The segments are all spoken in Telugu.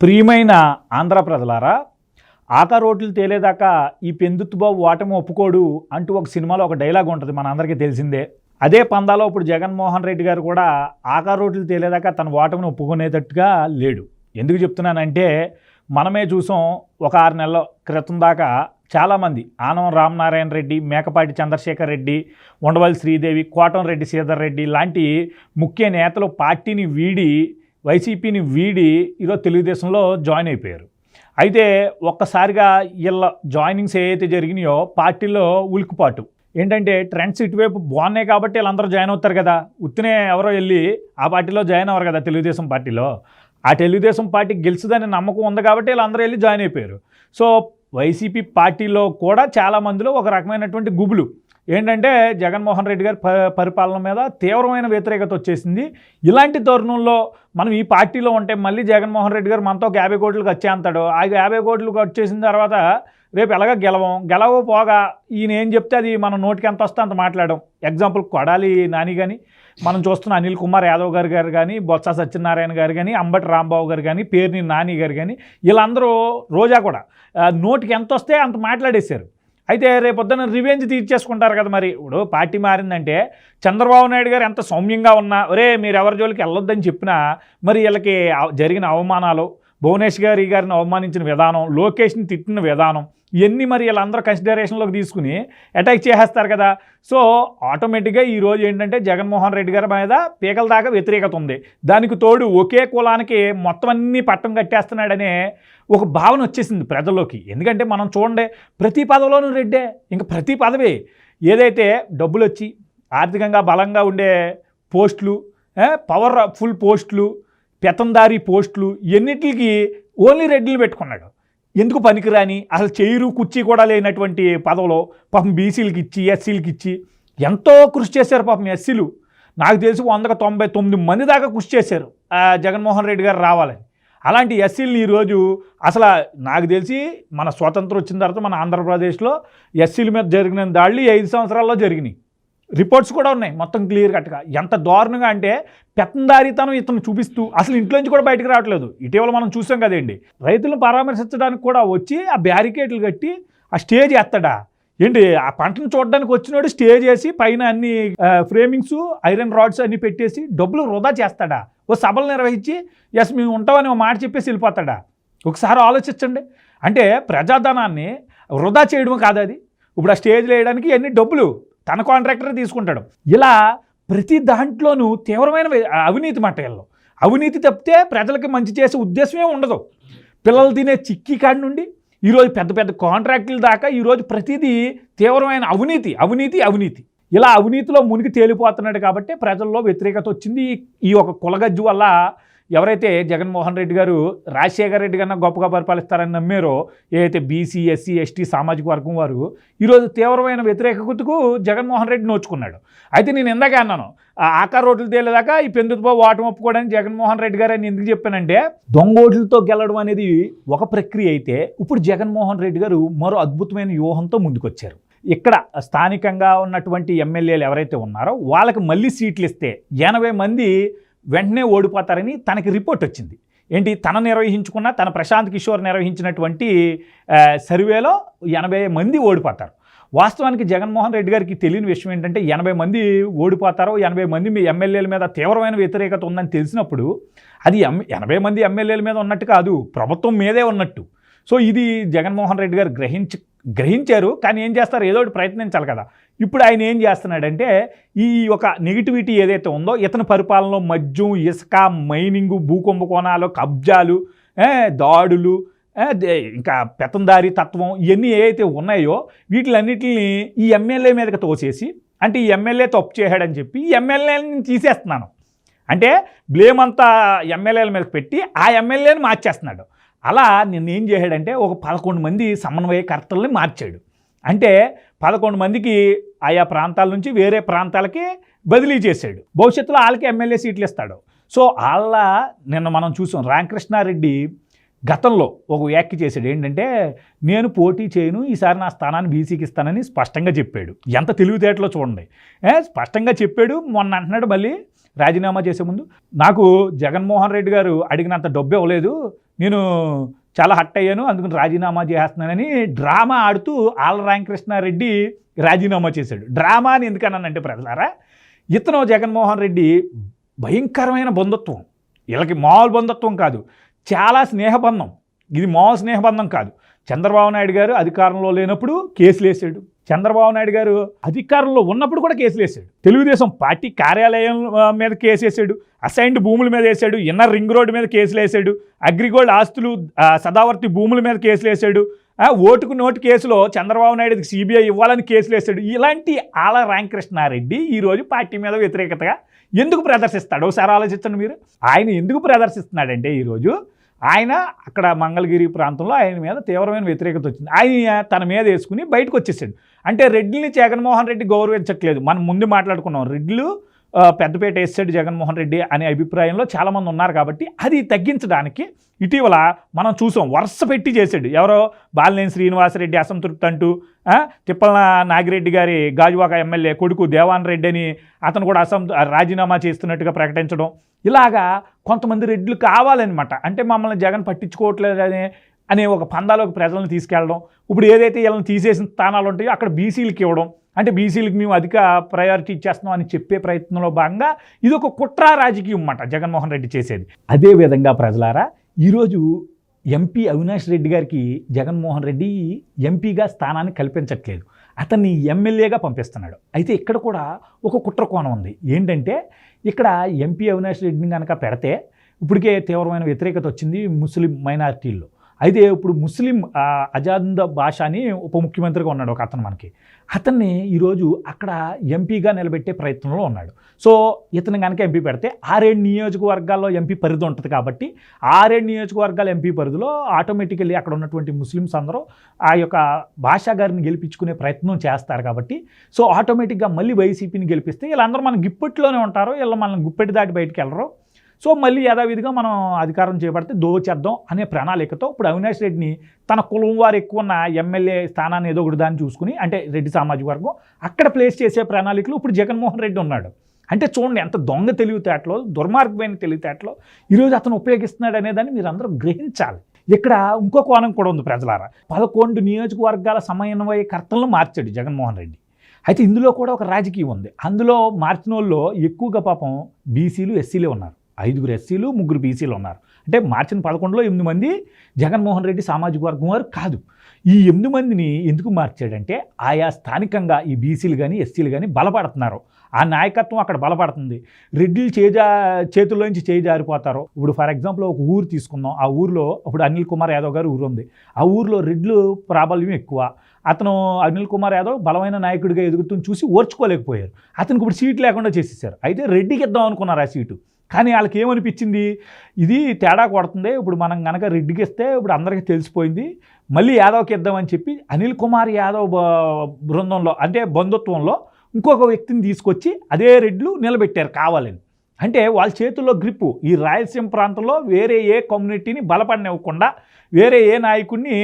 ప్రియమైన ఆంధ్ర ప్రజలారా, ఆకా రోడ్లు తేలేదాకా ఈ పెందుత్తుబాబు ఓటమి ఒప్పుకోడు అంటూ ఒక సినిమాలో ఒక డైలాగ్ ఉంటుంది, మన అందరికీ తెలిసిందే. అదే పందాలో ఇప్పుడు జగన్మోహన్ రెడ్డి గారు కూడా ఆకా రోడ్లు తేలేదాకా తన ఓటమిని ఒప్పుకునేటట్టుగా లేడు. ఎందుకు చెప్తున్నానంటే, మనమే చూసాం ఒక 6 నెలల క్రితం దాకా చాలామంది ఆనం రామనారాయణ రెడ్డి, మేకపాటి చంద్రశేఖర్ రెడ్డి, ఉండవల్లి శ్రీదేవి, కోటంరెడ్డి శ్రీధర్ రెడ్డి లాంటి ముఖ్య నేతలు పార్టీని వీడి వైసీపీని వీడి ఈరోజు తెలుగుదేశంలో జాయిన్ అయిపోయారు. అయితే ఒక్కసారిగా వీళ్ళ జాయినింగ్స్ ఏవైతే జరిగినాయో పార్టీలో ఉలికిపాటు ఏంటంటే, ట్రెండ్స్ ఇటువైపు బాగున్నాయి కాబట్టి వీళ్ళందరూ జాయిన్ అవుతారు కదా. ఉత్తినే ఎవరో వెళ్ళి ఆ పార్టీలో జాయిన్ అవ్వరు కదా. తెలుగుదేశం పార్టీలో ఆ తెలుగుదేశం పార్టీ గెలుస్తుందని నమ్మకం ఉంది కాబట్టి వీళ్ళందరూ వెళ్ళి జాయిన్ అయిపోయారు. సో వైసీపీ పార్టీలో కూడా చాలామందిలో ఒక రకమైనటువంటి గుబులు ఏంటంటే, జగన్మోహన్ రెడ్డి గారి పరిపాలన మీద తీవ్రమైన వ్యతిరేకత వచ్చేసింది. ఇలాంటి తరుణంలో మనం ఈ పార్టీలో ఉంటే మళ్ళీ జగన్మోహన్ రెడ్డి గారు మనతో 50 కోట్లకు వచ్చేంతాడు. ఆ 50 కోట్లకు వచ్చేసిన తర్వాత రేపు ఎలాగ గెలవపోగా ఈయన ఏం చెప్తే అది మన నోటికి ఎంత వస్తే అంత మాట్లాడడం. ఎగ్జాంపుల్ కొడాలి నాని కానీ, మనం చూస్తున్న అనిల్ కుమార్ యాదవ్ గారు కానీ, బొత్స సత్యనారాయణ గారు కానీ, అంబటి రాంబాబు గారు కానీ, పేర్ని నాని గారు కానీ, వీళ్ళందరూ రోజా కూడా నోటికి ఎంత వస్తే అంత మాట్లాడేశారు. అయితే రేపొద్దున రివెంజ్ తీర్చేసుకుంటారు కదా. మరి ఇప్పుడు పార్టీ మారిందంటే చంద్రబాబు నాయుడు గారు ఎంత సౌమ్యంగా ఉన్నా, ఒరే మీరు ఎవరి జోలికి వెళ్ళొద్దని చెప్పినా, మరి వీళ్ళకి జరిగిన అవమానాలు, భువనేష్ గారిని అవమానించిన విధానం, లోకేష్ని తిట్టిన విధానం, ఇవన్నీ మరి వీళ్ళందరూ కన్సిడరేషన్లోకి తీసుకుని అటాక్ చేసేస్తారు కదా. సో ఆటోమేటిక్గా ఈరోజు ఏంటంటే జగన్మోహన్ రెడ్డి గారి మీద పీకల దాకా వ్యతిరేకత ఉంది. దానికి తోడు ఒకే కులానికి మొత్తం అన్నీ పట్టం కట్టేస్తున్నాడనే ఒక భావన వచ్చేసింది ప్రజల్లోకి. ఎందుకంటే మనం చూడండి, ప్రతి పదవిలోనూ రెడ్డే, ఇంకా ప్రతి పదవి ఏదైతే డబ్బులు వచ్చి ఆర్థికంగా బలంగా ఉండే పోస్టులు, పవర్ఫుల్ పోస్టులు, పెత్తందారీ పోస్టులు, ఎన్నిటికి ఓన్లీ రెడ్డిని పెట్టుకున్నాడు. ఎందుకు పనికిరాని, అసలు చైరు కుర్చీ కూడా లేనటువంటి పదవిలో పాపం బీసీలకి ఇచ్చి, ఎస్సీలకి ఇచ్చి ఎంతో కృషి చేశారు. పాపం ఎస్సీలు నాకు తెలిసి 199 మంది దాకా కృషి చేశారు జగన్మోహన్ రెడ్డి గారు రావాలని. అలాంటి ఎస్సీలని ఈరోజు అసలు నాకు తెలిసి మన స్వాతంత్రం వచ్చిన తర్వాత మన ఆంధ్రప్రదేశ్లో ఎస్సీల మీద జరిగిన దాడులు 5 సంవత్సరాల్లో జరిగినాయి. రిపోర్ట్స్ కూడా ఉన్నాయి మొత్తం క్లియర్ కట్గా. ఎంత దారుణంగా అంటే పెత్తందారీతనం ఇతను చూపిస్తూ అసలు ఇంట్లోంచి కూడా బయటకు రావట్లేదు. ఇటీవల మనం చూసాం కదండి, రైతులను పరామర్శించడానికి కూడా వచ్చి ఆ బ్యారికేడ్లు కట్టి ఆ స్టేజ్ ఎత్తడా ఏంటి, ఆ పంటను చూడడానికి వచ్చినోడు స్టేజ్ వేసి పైన అన్ని ఫ్రేమింగ్స్, ఐరన్ రాడ్స్ అన్ని పెట్టేసి డబ్బులు వృధా చేస్తాడా? ఓ సభలు నిర్వహించి ఎస్ మేము ఉంటామని ఒక మాట చెప్పేసి వెళ్ళిపోతాడా? ఒకసారి ఆలోచించండి. అంటే ప్రజాధనాన్ని వృధా చేయడం కాదు అది. ఇప్పుడు ఆ స్టేజ్లో వేయడానికి అన్ని డబ్బులు తన కాంట్రాక్టర్ తీసుకుంటాడు. ఇలా ప్రతి దాంట్లోనూ తీవ్రమైన అవినీతి మట్టల్లో అవినీతి తప్పితే ప్రజలకి మంచి చేసే ఉద్దేశమే ఉండదు. పిల్లలు తినే చిక్కీ కాడి నుండి ఈరోజు పెద్ద పెద్ద కాంట్రాక్టుల దాకా ఈరోజు ప్రతిదీ తీవ్రమైన అవినీతి. ఇలా అవినీతిలో మునిగి తేలిపోతున్నాడు కాబట్టి ప్రజల్లో వ్యతిరేకత వచ్చింది. ఈ ఒక కులగజ్జు వల్ల ఎవరైతే జగన్మోహన్ రెడ్డి గారు రాజశేఖర రెడ్డి కన్నా గొప్పగా పరిపాలిస్తారని నమ్మారో, ఏదైతే బీసీ, ఎస్సీ, ఎస్టీ సామాజిక వర్గం వారు ఈరోజు తీవ్రమైన వ్యతిరేకతకు జగన్మోహన్ రెడ్డి నోచుకున్నాడు. అయితే నేను ఇందాక అన్నాను, ఆకా రోడ్లు తేలేదాకా ఈ పెందుతుబాబు ఓటమి ఒప్పుకోవడానికి జగన్మోహన్ రెడ్డి గారు అని ఎందుకు చెప్పానంటే, దొంగోట్లతో గెలవడం అనేది ఒక ప్రక్రియ అయితే ఇప్పుడు జగన్మోహన్ రెడ్డి గారు మరో అద్భుతమైన వ్యూహంతో ముందుకొచ్చారు. ఇక్కడ స్థానికంగా ఉన్నటువంటి ఎమ్మెల్యేలు ఎవరైతే ఉన్నారో వాళ్ళకి మళ్ళీ సీట్లు ఇస్తే 80 మంది వెంటనే ఓడిపోతారని తనకి రిపోర్ట్ వచ్చింది. ఏంటి, తన ప్రశాంత్ కిషోర్ నిర్వహించినటువంటి సర్వేలో 80 మంది ఓడిపోతారు. వాస్తవానికి జగన్మోహన్ రెడ్డి గారికి తెలియని విషయం ఏంటంటే, 80 మంది ఓడిపోతారో, 80 మంది ఎమ్మెల్యేల మీద తీవ్రమైన వ్యతిరేకత ఉందని తెలిసినప్పుడు అది 80 మంది ఎమ్మెల్యేల మీద ఉన్నట్టు కాదు, ప్రభుత్వం మీదే ఉన్నట్టు. సో ఇది జగన్మోహన్ రెడ్డి గారు గ్రహించారు. కానీ ఏం చేస్తారు, ఏదో ఒకటి ప్రయత్నించాలి కదా. ఇప్పుడు ఆయన ఏం చేస్తున్నాడంటే, ఈ ఒక నెగిటివిటీ ఏదైతే ఉందో ఇతని పరిపాలనలో మద్యం, ఇసుక, మైనింగు, భూకుంభకోణాలు, కబ్జాలు, దాడులు, ఇంకా పెత్తందారీ తత్వం, ఇవన్నీ ఏవైతే ఉన్నాయో వీటిలన్నిటిని ఈ ఎమ్మెల్యే మీదకి తోసేసి, అంటే ఈ ఎమ్మెల్యే తప్పు చేశాడని చెప్పి ఈ ఎమ్మెల్యేని తీసేస్తున్నాను అంటే బ్లేమ్ అంతా ఎమ్మెల్యేల మీదకి పెట్టి ఆ ఎమ్మెల్యేని మార్చేస్తున్నాడు. అలా నిన్న ఏం చేశాడంటే ఒక 11 మంది సమన్వయకర్తల్ని మార్చాడు. అంటే 11 మందికి ఆయా ప్రాంతాల నుంచి వేరే ప్రాంతాలకి బదిలీ చేశాడు. భవిష్యత్తులో వాళ్ళకి ఎమ్మెల్యే సీట్లు ఇస్తాడు. సో నిన్న మనం చూసాం, రామకృష్ణారెడ్డి గతంలో ఒక వ్యాఖ్య చేశాడు. ఏంటంటే, నేను పోటీ చేయను, ఈసారి నా స్థానాన్ని బీసీకి ఇస్తానని స్పష్టంగా చెప్పాడు. ఎంత తెలివితేటలో చూడండి, స్పష్టంగా చెప్పాడు. మొన్న అంటున్నాడు మళ్ళీ రాజీనామా చేసే ముందు, నాకు జగన్మోహన్ రెడ్డి గారు అడిగినంత డబ్బు ఇవ్వలేదు, నేను చాలా హట్ అయ్యాను, అందుకని రాజీనామా చేస్తున్నానని డ్రామా ఆడుతూ ఆళ్ల రామకృష్ణారెడ్డి రాజీనామా చేశాడు. డ్రామా అని ఎందుకన్నానంటే ప్రజలారా, ఇతను జగన్మోహన్ రెడ్డి భయంకరమైన బంధుత్వం, వీళ్ళకి మామూలు బంధుత్వం కాదు, చాలా స్నేహబంధం. ఇది మామూలు స్నేహబంధం కాదు. చంద్రబాబు నాయుడు గారు అధికారంలో లేనప్పుడు కేసులు వేసాడు, చంద్రబాబు నాయుడు గారు అధికారంలో ఉన్నప్పుడు కూడా కేసులు వేసాడు, తెలుగుదేశం పార్టీ కార్యాలయం మీద కేసు వేసాడు, అసైన్డ్ భూముల మీద వేసాడు, ఇన్నర్ రింగ్ రోడ్డు మీద కేసులు వేసాడు, అగ్రిగోల్డ్ ఆస్తులు సదావర్తి భూముల మీద కేసులు వేసాడు, ఓటుకు నోటు కేసులో చంద్రబాబు నాయుడుకి సిబిఐ ఇవ్వాలని కేసులు వేసాడు. ఇలాంటి ఆళ్ల రామకృష్ణారెడ్డి ఈరోజు పార్టీ మీద వ్యతిరేకతగా ఎందుకు ప్రదర్శిస్తాడు? ఒకసారి ఆలోచించండి మీరు. ఆయన ఎందుకు ప్రదర్శిస్తున్నాడంటే ఈరోజు ఆయన అక్కడ మంగళగిరి ప్రాంతంలో ఆయన మీద తీవ్రమైన వ్యతిరేకత వచ్చింది. ఆయన తన మీద వేసుకుని బయటకు వచ్చేసాడు. అంటే రెడ్డిని జగన్మోహన్ రెడ్డి గౌరవించట్లేదు. మనం ముందు మాట్లాడుకున్నాం, రెడ్లు పెద్దపేట వేసాడు జగన్మోహన్ రెడ్డి అనే అభిప్రాయంలో చాలామంది ఉన్నారు. కాబట్టి అది తగ్గించడానికి ఇటీవల మనం చూసాం, వరుస పెట్టి చేశాడు. ఎవరో బాలినేని శ్రీనివాసరెడ్డి అసంతృప్తి అంటూ, తిప్పల నాగిరెడ్డి గారి గాజువాక ఎమ్మెల్యే కొడుకు దేవాన్ రెడ్డి అని అతను కూడా రాజీనామా చేస్తున్నట్టుగా ప్రకటించడం, ఇలాగా కొంతమంది రెడ్లు కావాలన్నమాట. అంటే మమ్మల్ని జగన్ పట్టించుకోవట్లేదని అనే ఒక పందాలోకి ప్రజలను తీసుకెళ్ళడం. ఇప్పుడు ఏదైతే వీళ్ళని తీసేసిన స్థానాలు ఉంటాయో అక్కడ బీసీలకి ఇవ్వడం, అంటే బీసీలకు మేము అధిక ప్రయారిటీ ఇచ్చేస్తున్నాం అని చెప్పే ప్రయత్నంలో భాగంగా ఇది ఒక కుట్ర రాజకీయం అన్నమాట జగన్మోహన్ రెడ్డి చేసేది. అదేవిధంగా ప్రజలారా, ఈరోజు ఎంపీ అవినాష్ రెడ్డి గారికి జగన్మోహన్ రెడ్డి ఎంపీగా స్థానాన్ని కల్పించట్లేదు, అతన్ని ఎమ్మెల్యేగా పంపిస్తున్నాడు. అయితే ఇక్కడ కూడా ఒక కుట్ర కోణం ఉంది. ఏంటంటే ఇక్కడ ఎంపీ అవినాష్ రెడ్డిని కనుక పెడితే ఇప్పటికే తీవ్రమైన వ్యతిరేకత వచ్చింది ముస్లిం మైనారిటీల్లో. అయితే ఇప్పుడు ముస్లిం అజాద్ బాషా అని ఉప ముఖ్యమంత్రిగా ఉన్నాడు ఒక అతను, మనకి అతన్ని ఈరోజు అక్కడ ఎంపీగా నిలబెట్టే ప్రయత్నంలో ఉన్నాడు. సో ఇతను కనుక ఎంపీ పెడితే 6 నియోజకవర్గాల్లో ఎంపీ పరిధి ఉంటుంది. కాబట్టి 6 నియోజకవర్గాల ఎంపీ పరిధిలో ఆటోమేటికల్లీ అక్కడ ఉన్నటువంటి ముస్లిమ్స్ అందరూ ఆ యొక్క బాషా గారిని గెలిపించుకునే ప్రయత్నం చేస్తారు. కాబట్టి సో ఆటోమేటిక్గా మళ్ళీ వైసీపీని గెలిపిస్తే వీళ్ళందరూ మన గుప్పెట్లోనే ఉంటారు, వీళ్ళు మనల్ని గుప్పెట్టి దాటి బయటికి వెళ్ళరు. సో మళ్ళీ యథావిధిగా మనం అధికారం చేపడితే దోచేద్దాం అనే ప్రణాళికతో ఇప్పుడు అవినాష్ రెడ్డిని తన కులం వారు ఎక్కువ ఉన్న ఎమ్మెల్యే స్థానాన్ని ఏదో ఒకటి దాన్ని చూసుకుని, అంటే రెడ్డి సామాజిక వర్గం అక్కడ ప్లేస్ చేసే ప్రణాళికలు ఇప్పుడు జగన్మోహన్ రెడ్డి ఉన్నాడు. అంటే చూడండి ఎంత దొంగ తెలివితేటలో, దుర్మార్గమైన తెలివితేటలో ఈరోజు అతను ఉపయోగిస్తున్నాడు అనేదాన్ని మీరు అందరూ గ్రహించాలి. ఇక్కడ ఇంకో కోణం కూడా ఉంది ప్రజలారా. 11 నియోజకవర్గాల సమన్వయకర్తలను మార్చాడు జగన్మోహన్ రెడ్డి. అయితే ఇందులో కూడా ఒక రాజకీయం ఉంది. అందులో మార్చిన వాళ్ళు ఎక్కువగా పాపం బీసీలు, ఎస్సీలే ఉన్నారు. 5 ఎస్సీలు, 3 బీసీలు ఉన్నారు. అంటే మార్చిన 11లో 8 మంది జగన్మోహన్ రెడ్డి సామాజిక వర్గం వారు కాదు. ఈ 8 మందిని ఎందుకు మార్చాడంటే ఆయా స్థానికంగా ఈ బీసీలు కానీ ఎస్సీలు కానీ బలపడుతున్నారు, ఆ నాయకత్వం అక్కడ బలపడుతుంది. రెడ్డిలు చేతుల్లోంచి చేయి జారిపోతారు. ఇప్పుడు ఫర్ ఎగ్జాంపుల్ ఒక ఊరు తీసుకుందాం, ఆ ఊరిలో ఇప్పుడు అనిల్ కుమార్ యాదవ్ గారు ఊరు ఉంది. ఆ ఊరిలో రెడ్లు ప్రాబల్యం ఎక్కువ. అతను అనిల్ కుమార్ యాదవ్ బలమైన నాయకుడిగా ఎదుగుతుంది చూసి ఓర్చుకోలేకపోయారు. అతనికి ఇప్పుడు సీటు లేకుండా చేసేసారు. అయితే రెడ్డికి ఇద్దాం అనుకున్నారు ఆ సీటు. కానీ వాళ్ళకి ఏమనిపించింది, ఇది తేడా కొడుతుంది, ఇప్పుడు మనం కనుక రెడ్డికి ఇస్తే ఇప్పుడు అందరికీ తెలిసిపోయింది, మళ్ళీ యాదవ్కి ఇద్దామని చెప్పి అనిల్ కుమార్ యాదవ్ బృందంలో అంటే బంధుత్వంలో ఇంకొక వ్యక్తిని తీసుకొచ్చి అదే రెడ్లు నిలబెట్టారు కావాలని. అంటే వాళ్ళ చేతుల్లో గ్రిప్పు. ఈ రాయలసీమ ప్రాంతంలో వేరే ఏ కమ్యూనిటీని బలపడనివ్వకుండా, వేరే ఏ నాయకుడిని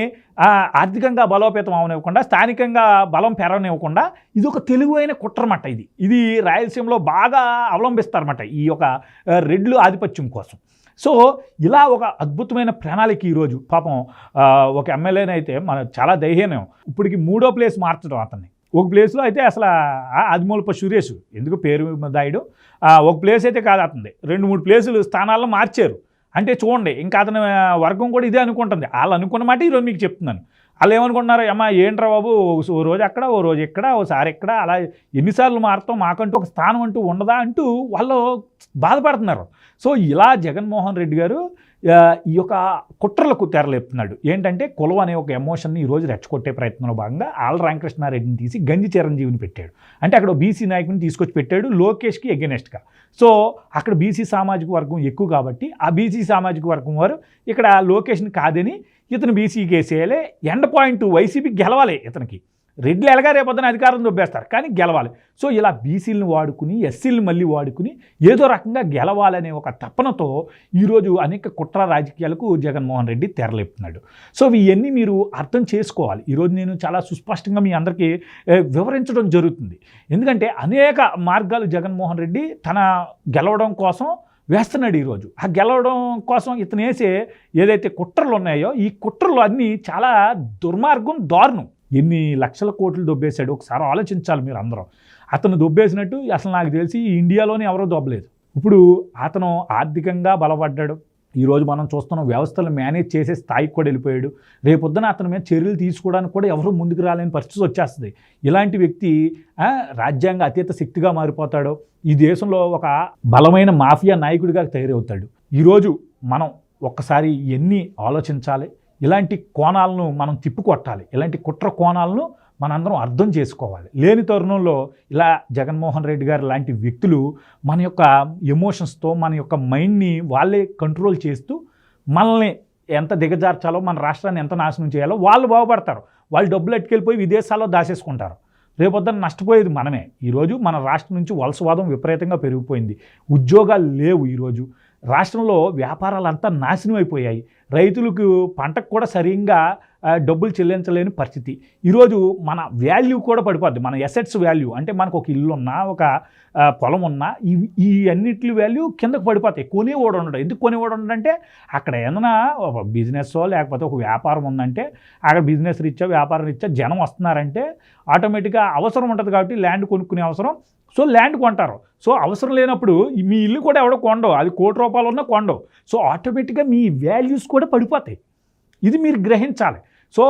ఆర్థికంగా బలోపేతం అవనివ్వకుండా, స్థానికంగా బలం పెరగనివ్వకుండా ఇది ఒక తెలివైన కుట్రమాట. ఇది రాయలసీమలో బాగా అవలంబిస్తారన్నమాట ఈ యొక్క రెడ్లు ఆధిపత్యం కోసం. సో ఇలా ఒక అద్భుతమైన ప్రణాళిక ఈరోజు పాపం ఒక ఎమ్మెల్యేనైతే మన చాలా దైహీనం. ఇప్పటికి 3వ ప్లేస్ మార్చడం అతన్ని. ఒక ప్లేస్లో అయితే అసలు ఆదిమూలపు సురేష్ ఎందుకు పేరు దాయడం, ఒక ప్లేస్ అయితే కాదు అతనిది 2-3 ప్లేసులు స్థానాల్లో మార్చారు. అంటే చూడండి, ఇంకా అతని వర్గం కూడా ఇదే అనుకుంటుంది. వాళ్ళు అనుకున్న మాట ఈరోజు మీకు చెప్తున్నాను. వాళ్ళు ఏమనుకుంటున్నారు, అమ్మా ఏంట్రా బాబు, ఓ రోజు అక్కడ, ఓ రోజు ఇక్కడ, ఓసారి ఇక్కడ, అలా ఎన్నిసార్లు మారుతాం, మాకంటూ ఒక స్థానం అంటూ ఉండదా అంటూ వాళ్ళు బాధపడుతున్నారు. సో ఇలా జగన్మోహన్ రెడ్డి గారు ఈ యొక్క కుట్రలకు తెరలేపుతున్నాడు. ఏంటంటే కులం అనే ఒక ఎమోషన్ని ఈరోజు రెచ్చగొట్టే ప్రయత్నంలో భాగంగా ఆళ్ల రామకృష్ణారెడ్డిని తీసి గంజి చిరంజీవిని పెట్టాడు. అంటే అక్కడ బీసీ నాయకుని తీసుకొచ్చి పెట్టాడు లోకేష్కి ఎగెనెస్ట్గా. సో అక్కడ బీసీ సామాజిక వర్గం ఎక్కువ కాబట్టి ఆ బీసీ సామాజిక వర్గం వారు ఇక్కడ లోకేష్ని కాదని ఇతను బీసీకి వేసేయాలి. ఎండ్ పాయింట్ వైసీపీ గెలవాలి. ఇతనికి రెడ్లు ఎలాగా రేపొద్దున అధికారం దొబ్బేస్తారు, కానీ గెలవాలి. సో ఇలా బీసీలను వాడుకుని ఎస్సీలను మళ్ళీ వాడుకుని ఏదో రకంగా గెలవాలనే ఒక తపనతో ఈరోజు అనేక కుట్ర రాజకీయాలకు జగన్మోహన్ రెడ్డి తెరలేపుతున్నాడు. సో ఇవన్నీ మీరు అర్థం చేసుకోవాలి. ఈరోజు నేను చాలా సుస్పష్టంగా మీ అందరికీ వివరించడం జరుగుతుంది. ఎందుకంటే అనేక మార్గాలు జగన్మోహన్ రెడ్డి తన గెలవడం కోసం వేస్తున్నాడు ఈరోజు. ఆ గెలవడం కోసం ఇతను వేసే ఏదైతే కుట్రలు ఉన్నాయో ఈ కుట్రలు అన్నీ చాలా దుర్మార్గం, దారుణం. ఎన్ని లక్షల కోట్లు దొబ్బేశాడు ఒకసారి ఆలోచించాలి మీరు అందరం. అతను దొబ్బేసినట్టు అసలు నాకు తెలిసి ఇండియాలోనే ఎవరో దొబ్బలేదు. ఇప్పుడు అతను ఆర్థికంగా బలపడ్డాడు. ఈరోజు మనం చూస్తున్న వ్యవస్థలు మేనేజ్ చేసే స్థాయికి కూడా వెళ్ళిపోయాడు. రేపొద్దున అతని మీద చర్యలు తీసుకోవడానికి కూడా ఎవరు ముందుకు రాలేని పరిస్థితి వచ్చేస్తుంది. ఇలాంటి వ్యక్తి రాజ్యాంగ అతీత శక్తిగా మారిపోతాడు. ఈ దేశంలో ఒక బలమైన మాఫియా నాయకుడిగా తయారవుతాడు. ఈరోజు మనం ఒక్కసారి ఎన్ని ఆలోచించాలి, ఇలాంటి కోణాలను మనం తిప్పికొట్టాలి, ఇలాంటి కుట్ర కోణాలను మనందరం అర్థం చేసుకోవాలి. లేని తరుణంలో ఇలా జగన్మోహన్ రెడ్డి గారు లాంటి వ్యక్తులు మన యొక్క ఎమోషన్స్తో మన యొక్క మైండ్ని వాళ్ళే కంట్రోల్ చేస్తూ మనల్ని ఎంత దిగజార్చాలో, మన రాష్ట్రాన్ని ఎంత నాశనం చేయాలో వాళ్ళు బాగుపడతారు. వాళ్ళు డబ్బులు ఎట్టుకెళ్ళిపోయి విదేశాల్లో దాచేసుకుంటారు. రేపొద్దున నష్టపోయేది మనమే. ఈరోజు మన రాష్ట్రం నుంచి వలసవాదం విపరీతంగా పెరిగిపోయింది. ఉద్యోగాలు లేవు. ఈరోజు రాష్ట్రంలో వ్యాపారాలంతా నాశనం అయిపోయాయి. రైతులకు పంటకు కూడా సరిగ్గా డబ్బులు చెల్లించలేని పరిస్థితి. ఈరోజు మన వాల్యూ కూడా పడిపోద్ది. మన ఎసెట్స్ వాల్యూ అంటే మనకు ఒక ఇల్లు ఉన్నా, ఒక పొలం ఉన్నా, ఈ అన్నిటి వాల్యూ కిందకు పడిపోతాయి. కొనేవాడు ఉండడు. ఎందుకు కొనేవాడు ఉండడంటే అక్కడ ఏదైనా ఒక బిజినెస్సో లేకపోతే ఒక వ్యాపారం ఉందంటే అక్కడ బిజినెస్ రీత్యా, వ్యాపారం రీత్యా జనం వస్తున్నారంటే ఆటోమేటిక్గా అవసరం ఉంటుంది కాబట్టి ల్యాండ్ కొనుక్కునే అవసరం. సో ల్యాండ్ కొంటారు. సో అవసరం లేనప్పుడు మీ ఇల్లు కూడా ఎవడో కొండవు. అది ₹1,00,00,000 ఉన్నా కొండవు. సో ఆటోమేటిక్గా మీ వాల్యూస్ కూడా పడిపోతాయి. ఇది మీరు గ్రహించాలి. సో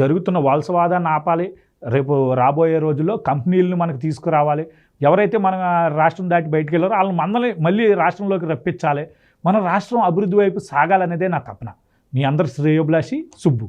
జరుగుతున్న వలసవాదాన్ని ఆపాలి. రేపు రాబోయే రోజుల్లో కంపెనీలను మనకు తీసుకురావాలి. ఎవరైతే మన రాష్ట్రం దాటి బయటికి వెళ్ళారో వాళ్ళని మళ్ళీ రాష్ట్రంలోకి రప్పించాలి. మన రాష్ట్రం అభివృద్ధి వైపు సాగాలనేదే నా తపన. మీ అందరి శ్రేయోభిలాషి సుబ్బు.